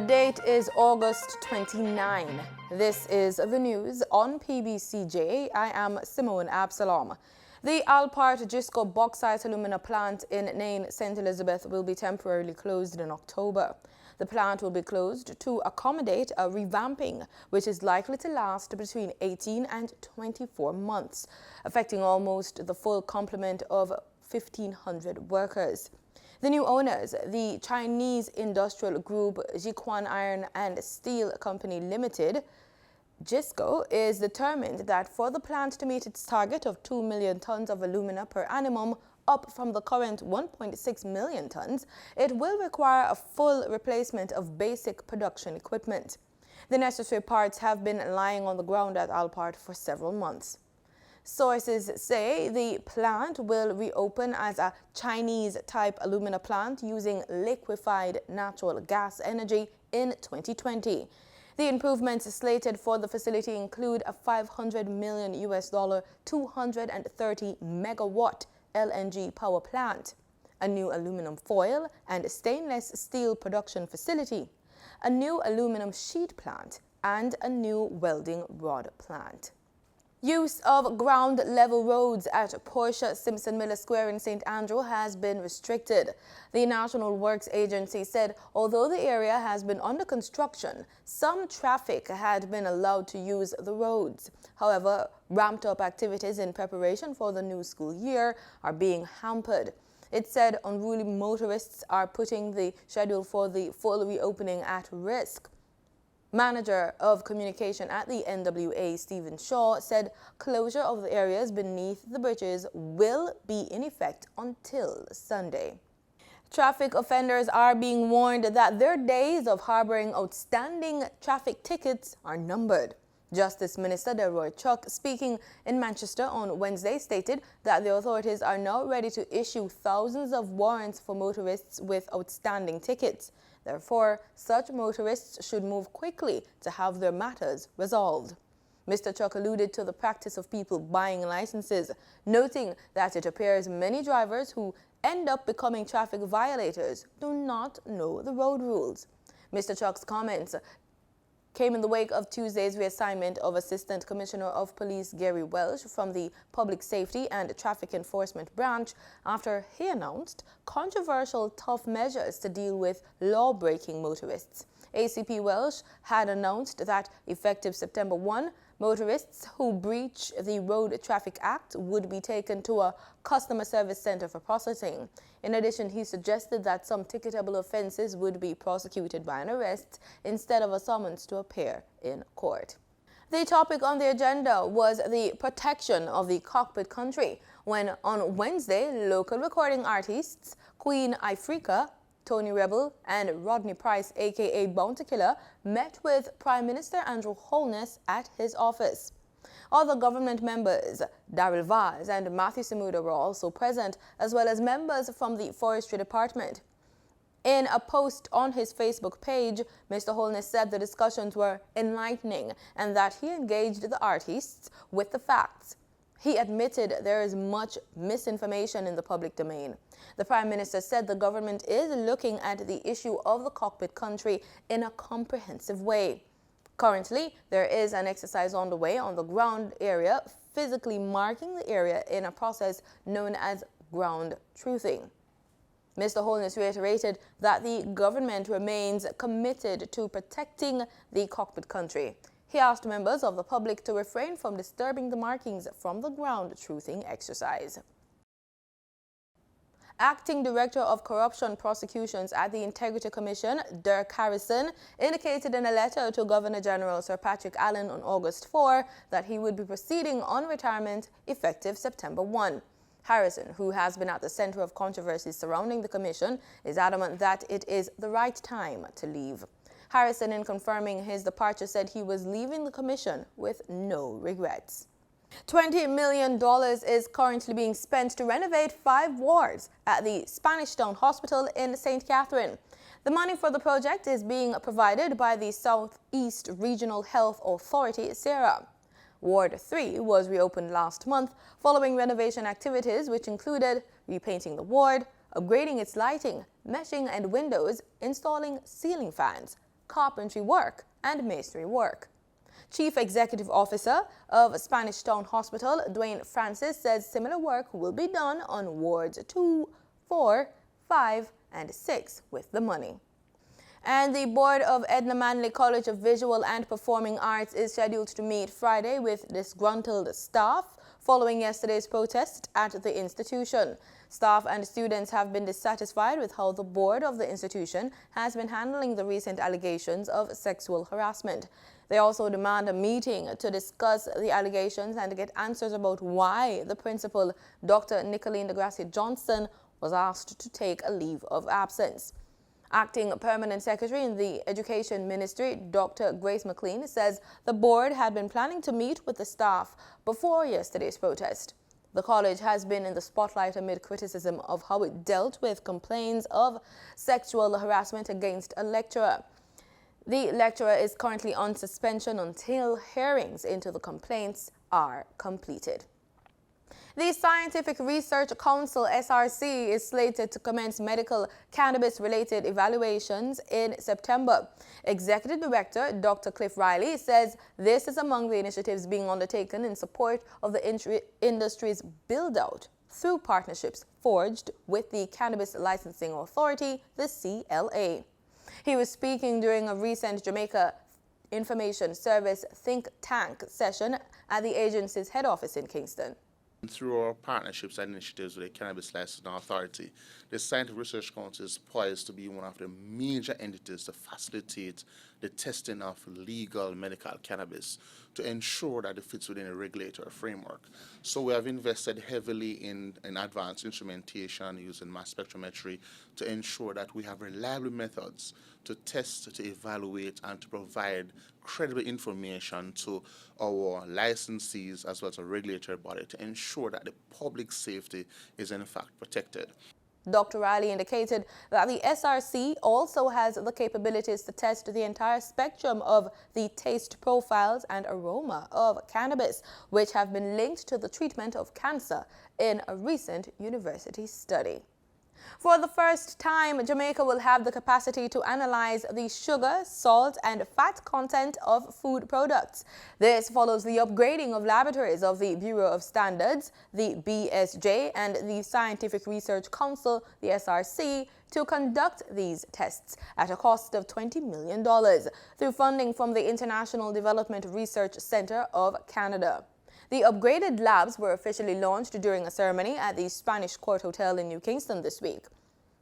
The date is August 29. This is the news on PBCJ. I am Simone Absalom. The Alpart bauxite alumina plant in Nain, St. Elizabeth will be temporarily closed in October. The plant will be closed to accommodate a revamping, which is likely to last between 18 and 24 months, affecting almost the full complement of 1,500 workers. The new owners, the Chinese industrial group Jiquan Iron and Steel Company Limited, JISCO, is determined that for the plant to meet its target of 2 million tons of alumina per annum, up from the current 1.6 million tons, it will require a full replacement of basic production equipment. The necessary parts have been lying on the ground at Alpart for several months. Sources say the plant will reopen as a Chinese-type alumina plant using liquefied natural gas energy in 2020. The improvements slated for the facility include a $500 million 230 megawatt LNG power plant, a new aluminum foil and stainless steel production facility, a new aluminum sheet plant, and a new welding rod plant. Use of ground-level roads at Porsha Simpson Miller Square in St. Andrew has been restricted. The National Works Agency said although the area has been under construction, some traffic had been allowed to use the roads. However, ramped-up activities in preparation for the new school year are being hampered. It said unruly motorists are putting the schedule for the full reopening at risk. Manager of communication at the NWA, Stephen Shaw, said closure of the areas beneath the bridges will be in effect until Sunday. Traffic offenders are being warned that their days of harboring outstanding traffic tickets are numbered. Justice Minister Delroy Chuck, speaking in Manchester on Wednesday, stated that the authorities are now ready to issue thousands of warrants for motorists with outstanding tickets. Therefore, such motorists should move quickly to have their matters resolved. Mr. Chuck alluded to the practice of people buying licenses, noting that it appears many drivers who end up becoming traffic violators do not know the road rules. Mr. Chuck's comments came in the wake of Tuesday's reassignment of Assistant Commissioner of Police Gary Welsh from the Public Safety and Traffic Enforcement Branch after he announced controversial tough measures to deal with law-breaking motorists. ACP Welsh had announced that effective September 1, motorists who breach the Road Traffic Act would be taken to a customer service center for processing. In addition, he suggested that some ticketable offenses would be prosecuted by an arrest instead of a summons to appear in court. The topic on the agenda was the protection of the Cockpit country when on Wednesday, local recording artists Queen Ifrica, Tony Rebel, and Rodney Price, aka Bounty Killer, met with Prime Minister Andrew Holness at his office. Other government members, Daryl Vaz and Matthew Samuda, were also present, as well as members from the Forestry Department. In a post on his Facebook page, Mr. Holness said the discussions were enlightening and that he engaged the artists with the facts. He admitted there is much misinformation in the public domain. The Prime Minister said the government is looking at the issue of the Cockpit country in a comprehensive way. Currently, there is an exercise on the way on the ground area, physically marking the area in a process known as ground truthing. Mr. Holness reiterated that the government remains committed to protecting the Cockpit country. He asked members of the public to refrain from disturbing the markings from the ground truthing exercise. Acting Director of Corruption Prosecutions at the Integrity Commission, Dirk Harrison, indicated in a letter to Governor General Sir Patrick Allen on August 4 that he would be proceeding on retirement effective September 1. Harrison, who has been at the center of controversies surrounding the commission, is adamant that it is the right time to leave. Harrison, in confirming his departure, said he was leaving the commission with no regrets. $20 million is currently being spent to renovate 5 wards at the Spanish Town Hospital in St. Catherine. The money for the project is being provided by the Southeast Regional Health Authority, SERA. Ward 3 was reopened last month following renovation activities which included repainting the ward, upgrading its lighting, meshing and windows, installing ceiling fans, carpentry work and masonry work. Chief Executive Officer of Spanish Town Hospital, Dwayne Francis, says similar work will be done on wards 2, 4, 5, and 6 with the money. And the board of Edna Manley College of Visual and Performing Arts is scheduled to meet Friday with disgruntled staff following yesterday's protest at the institution. Staff and students have been dissatisfied with how the board of the institution has been handling the recent allegations of sexual harassment. They also demand a meeting to discuss the allegations and get answers about why the principal, Dr. Nicolene DeGracia Johnson, was asked to take a leave of absence. Acting Permanent Secretary in the Education Ministry, Dr. Grace McLean, says the board had been planning to meet with the staff before yesterday's protest. The college has been in the spotlight amid criticism of how it dealt with complaints of sexual harassment against a lecturer. The lecturer is currently on suspension until hearings into the complaints are completed. The Scientific Research Council, SRC, is slated to commence medical cannabis-related evaluations in September. Executive Director Dr. Cliff Riley says this is among the initiatives being undertaken in support of the industry's build-out through partnerships forged with the Cannabis Licensing Authority, the CLA. He was speaking during a recent Jamaica Information Service think tank session at the agency's head office in Kingston. Through our partnerships and initiatives with the Cannabis Licensing Authority, the Scientific Research Council is poised to be one of the major entities to facilitate the testing of legal medical cannabis to ensure that it fits within a regulatory framework. So we have invested heavily in advanced instrumentation using mass spectrometry to ensure that we have reliable methods to test, to evaluate, and to provide credible information to our licensees as well as a regulatory body to ensure that the public safety is in fact protected. Dr. Riley indicated that the SRC also has the capabilities to test the entire spectrum of the taste profiles and aroma of cannabis, which have been linked to the treatment of cancer in a recent university study. For the first time, Jamaica will have the capacity to analyze the sugar, salt, and fat content of food products. This follows the upgrading of laboratories of the Bureau of Standards, the Pbcj, and the Scientific Research Council, the SRC, to conduct these tests at a cost of $20 million through funding from the International Development Research Centre of Canada. The upgraded labs were officially launched during a ceremony at the Spanish Court Hotel in New Kingston this week.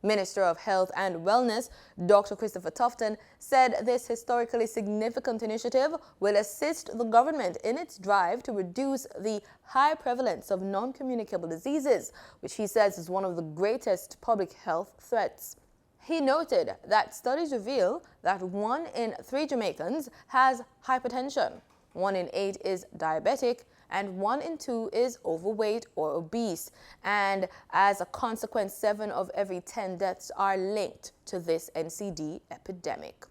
Minister of Health and Wellness, Dr. Christopher Tufton, said this historically significant initiative will assist the government in its drive to reduce the high prevalence of non-communicable diseases, which he says is one of the greatest public health threats. He noted that studies reveal that 1 in 3 Jamaicans has hypertension, 1 in 8 is diabetic, and 1 in 2 is overweight or obese. And as a consequence, 7 of every 10 deaths are linked to this NCD epidemic.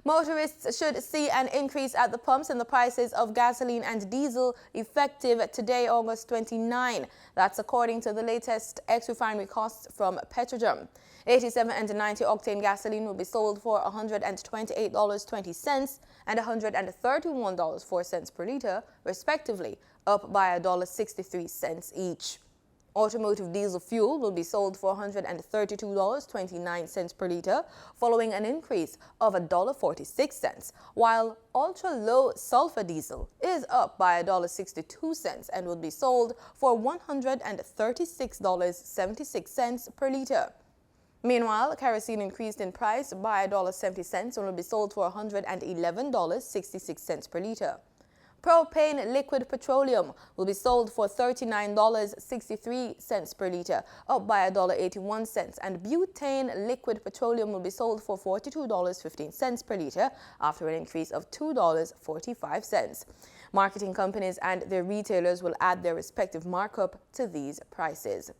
Motorists should see an increase at the pumps in the prices of gasoline and diesel effective today, August 29. That's according to the latest ex-refinery costs from Petrojam. 87 and 90 octane gasoline will be sold for $128.20 and $131.04 per litre, respectively, up by $1.63 each. Automotive diesel fuel will be sold for $132.29 per litre, following an increase of $1.46, while ultra-low sulfur diesel is up by $1.62 and will be sold for $136.76 per litre. Meanwhile, kerosene increased in price by $1.70 and will be sold for $111.66 per litre. Propane liquid petroleum will be sold for $39.63 per litre, up by $1.81, and butane liquid petroleum will be sold for $42.15 per litre, after an increase of $2.45. Marketing companies and their retailers will add their respective markup to these prices.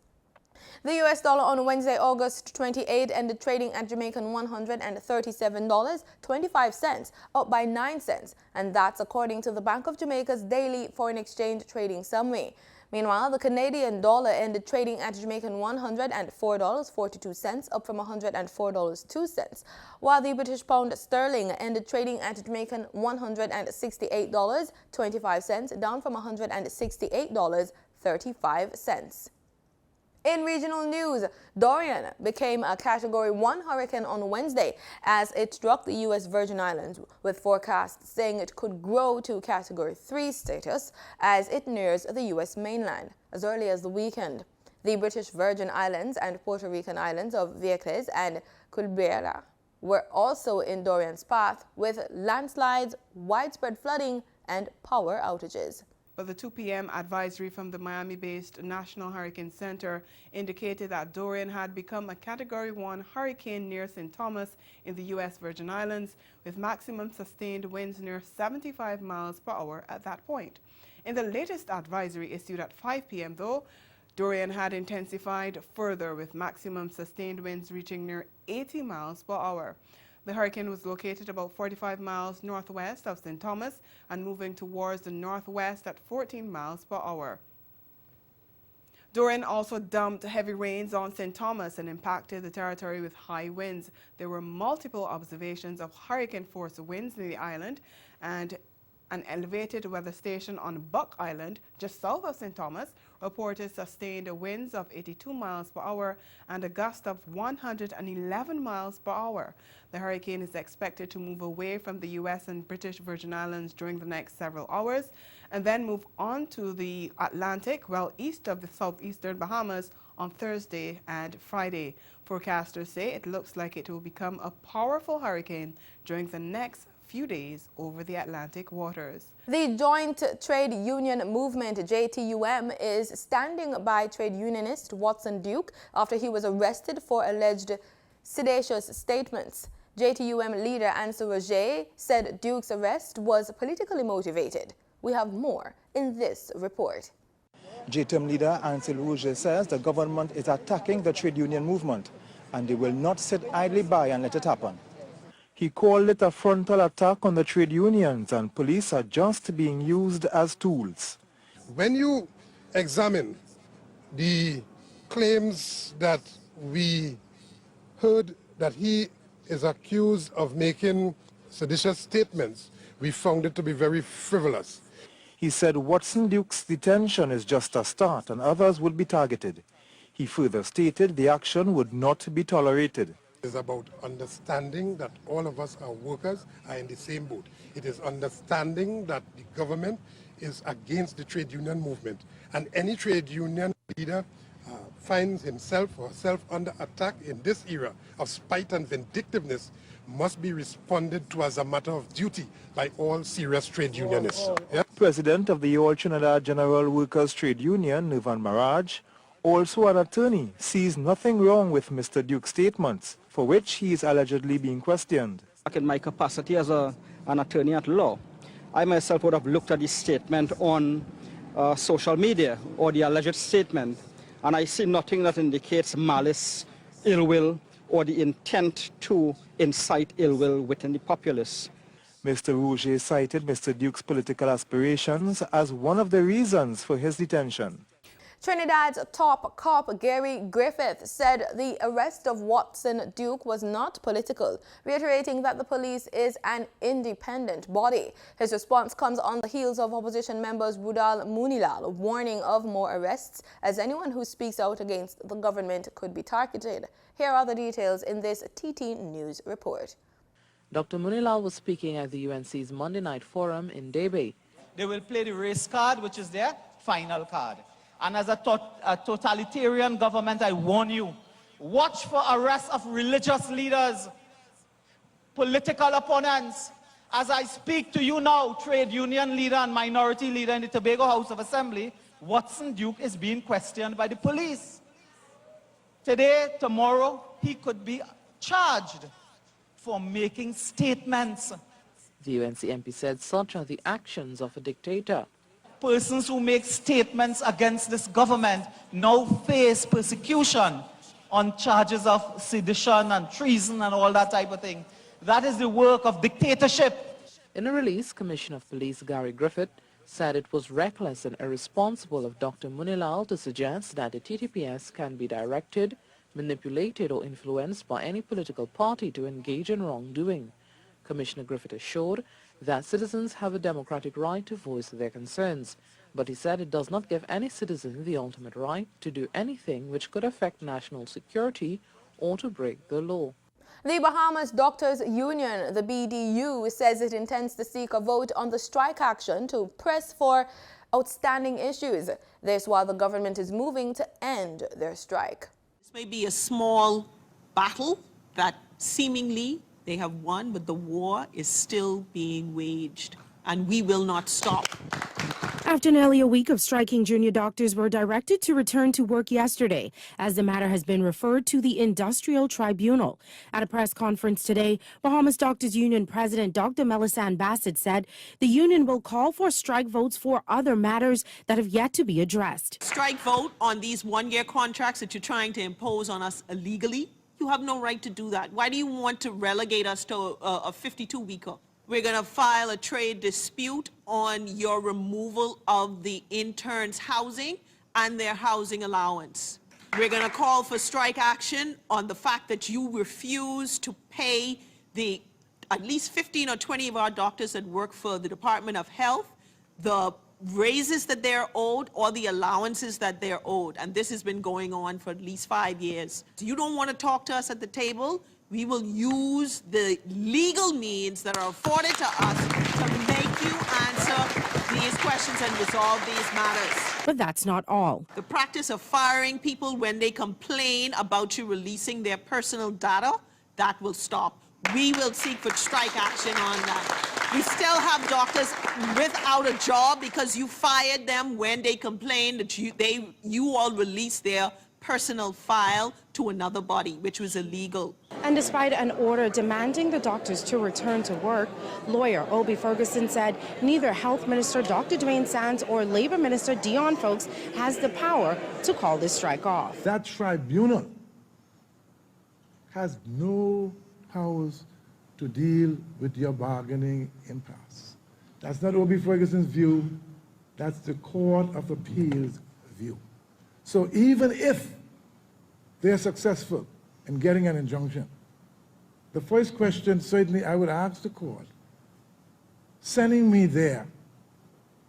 The US dollar on Wednesday, August 28, ended trading at Jamaican $137.25, up by 9 cents, and that's according to the Bank of Jamaica's daily foreign exchange trading summary. Meanwhile, the Canadian dollar ended trading at Jamaican $104.42, up from $104.02, while the British pound sterling ended trading at Jamaican $168.25, down from $168.35. In regional news, Dorian became a Category 1 hurricane on Wednesday as it struck the U.S. Virgin Islands, with forecasts saying it could grow to Category 3 status as it nears the U.S. mainland as early as the weekend. The British Virgin Islands and Puerto Rican islands of Vieques and Culebra were also in Dorian's path, with landslides, widespread flooding, and power outages. But the 2 p.m. advisory from the Miami-based National Hurricane Center indicated that Dorian had become a Category 1 hurricane near St. Thomas in the U.S. Virgin Islands, with maximum sustained winds near 75 miles per hour at that point. In the latest advisory issued at 5 p.m., though, Dorian had intensified further, with maximum sustained winds reaching near 80 miles per hour. The hurricane was located about 45 miles northwest of St. Thomas and moving towards the northwest at 14 miles per hour. Dorian also dumped heavy rains on St. Thomas and impacted the territory with high winds. There were multiple observations of hurricane-force winds in the island, and an elevated weather station on Buck Island, just south of St. Thomas, reported sustained winds of 82 miles per hour and a gust of 111 miles per hour. The hurricane is expected to move away from the U.S. and British Virgin Islands during the next several hours and then move on to the Atlantic, well east of the southeastern Bahamas on Thursday and Friday. Forecasters say it looks like it will become a powerful hurricane during the next few days over the Atlantic waters. The Joint Trade Union Movement, JTUM, is standing by trade unionist Watson Duke after he was arrested for alleged seditious statements. JTUM leader Ansel Roger said Duke's arrest was politically motivated. We have more in this report. JTUM leader Ansel Roger says the government is attacking the trade union movement and they will not sit idly by and let it happen. He called it a frontal attack on the trade unions, and police are just being used as tools. When you examine the claims that we heard that he is accused of making seditious statements, we found it to be very frivolous. He said Watson Duke's detention is just a start and others would be targeted. He further stated the action would not be tolerated. It is about understanding that all of us are workers, are in the same boat. It is understanding that the government is against the trade union movement, and any trade union leader finds himself or herself under attack in this era of spite and vindictiveness must be responded to as a matter of duty by all serious trade unionists. Yeah? President of the All Trinidad General Workers Trade Union, Nuvan Maraj, also an attorney, sees nothing wrong with Mr. Duke's statements, for which he is allegedly being questioned. In my capacity as an attorney at law, I myself would have looked at this statement on social media, or the alleged statement, and I see nothing that indicates malice, ill will, or the intent to incite ill will within the populace. Mr. Roger cited Mr. Duke's political aspirations as one of the reasons for his detention. Trinidad's top cop Gary Griffith said the arrest of Watson Duke was not political, reiterating that the police is an independent body. His response comes on the heels of opposition members Budal Munilal warning of more arrests, as anyone who speaks out against the government could be targeted. Here are the details in this TT News report. Dr. Munilal was speaking at the UNC's Monday night forum in Debe. They will play the race card, which is their final card. And as a totalitarian government, I warn you, watch for arrests of religious leaders, political opponents. As I speak to you now, trade union leader and minority leader in the Tobago House of Assembly, Watson Duke is being questioned by the police. Today, tomorrow, he could be charged for making statements. The UNC MP said such are the actions of a dictator. Persons who make statements against this government now face persecution on charges of sedition and treason and all that type of thing. That is the work of dictatorship. In a release, Commissioner of Police Gary Griffith said it was reckless and irresponsible of Dr. Munilal to suggest that the TTPS can be directed, manipulated or influenced by any political party to engage in wrongdoing. Commissioner Griffith assured that citizens have a democratic right to voice their concerns, but he said it does not give any citizen the ultimate right to do anything which could affect national security or to break the law. The Bahamas Doctors Union, the BDU, says it intends to seek a vote on the strike action to press for outstanding issues. This while the government is moving to end their strike. This may be a small battle that seemingly they have won, but the war is still being waged, and we will not stop. After nearly a week of striking, junior doctors were directed to return to work yesterday, as the matter has been referred to the Industrial Tribunal. At a press conference today, Bahamas Doctors Union President Dr. Melisande Bassett said the union will call for strike votes for other matters that have yet to be addressed. Strike vote on these one-year contracts that you're trying to impose on us illegally. You have no right to do that. Why do you want to relegate us to a 52-weeker? We're going to file a trade dispute on your removal of the interns' housing and their housing allowance. We're going to call for strike action on the fact that you refuse to pay the at least 15 or 20 of our doctors that work for the Department of Health the raises that they're owed or the allowances that they're owed. And this has been going on for at least 5 years. So you don't want to talk to us at the table? We will use the legal means that are afforded to us to make you answer these questions and resolve these matters. But that's not all. The practice of firing people when they complain about you releasing their personal data, that will stop. We will seek for strike action on that. We still have doctors without a job because you fired them when they complained that you all released their personal file to another body, which was illegal. And despite an order demanding the doctors to return to work, lawyer Obi Ferguson said neither Health Minister Dr. Dwayne Sands or Labor Minister Dion Folks has the power to call this strike off. That tribunal has no powers to deal with your bargaining impasse. That's not Obi Ferguson's view, that's the Court of Appeals' view. So even if they're successful in getting an injunction, the first question certainly I would ask the court, sending me there,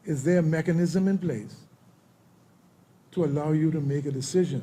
is there a mechanism in place to allow you to make a decision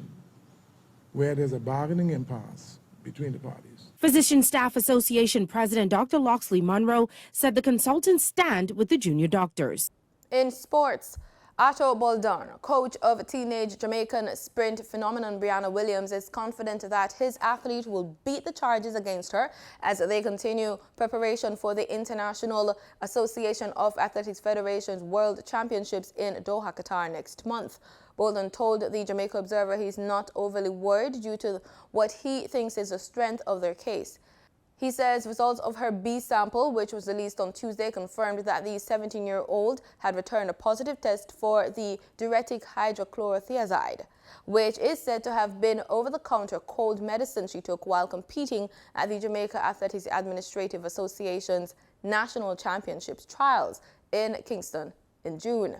where there's a bargaining impasse between the parties? Physician Staff Association President Dr. Loxley Monroe said the consultants stand with the junior doctors. In sports, Boldon, coach of teenage Jamaican sprint phenomenon Brianna Williams, is confident that his athlete will beat the charges against her as they continue preparation for the International Association of Athletics Federation's World Championships in Doha, Qatar next month. Boldon told the Jamaica Observer he's not overly worried due to what he thinks is the strength of their case. He says results of her B sample, which was released on Tuesday, confirmed that the 17-year-old had returned a positive test for the diuretic hydrochlorothiazide, which is said to have been over-the-counter cold medicine she took while competing at the Jamaica Athletics Administrative Association's National Championships trials in Kingston in June.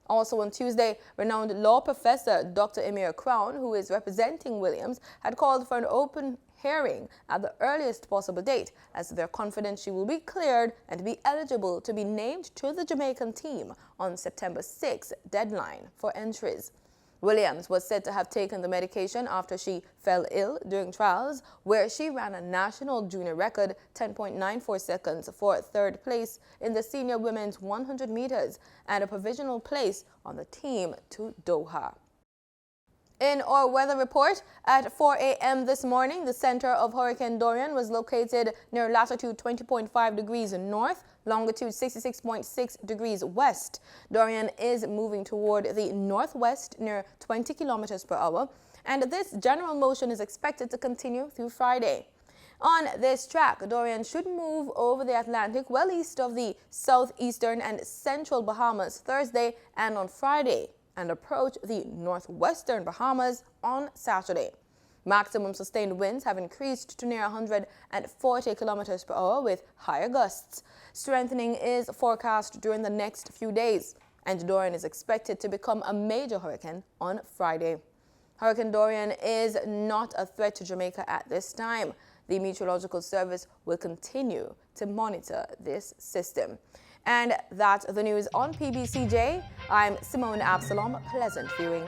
Also on Tuesday, renowned law professor Dr. Emir Crown, who is representing Williams, had called for an open hearing at the earliest possible date, as they're confident she will be cleared and be eligible to be named to the Jamaican team on September 6th deadline for entries. Williams was said to have taken the medication after she fell ill during trials, where she ran a national junior record 10.94 seconds for third place in the senior women's 100 meters and a provisional place on the team to Doha. In our weather report, at 4 a.m. this morning, the center of Hurricane Dorian was located near latitude 20.5 degrees north, longitude 66.6 degrees west. Dorian is moving toward the northwest near 20 kilometers per hour, and this general motion is expected to continue through Friday. On this track, Dorian should move over the Atlantic well east of the southeastern and central Bahamas Thursday and on Friday, and approach the northwestern Bahamas on Saturday. Maximum sustained winds have increased to near 140 kilometers per hour with higher gusts. Strengthening is forecast during the next few days. and Dorian is expected to become a major hurricane on Friday. Hurricane Dorian is not a threat to Jamaica at this time. The Meteorological Service will continue to monitor this system. And that's the news on PBCJ. I'm Simone Absalom. Pleasant viewing.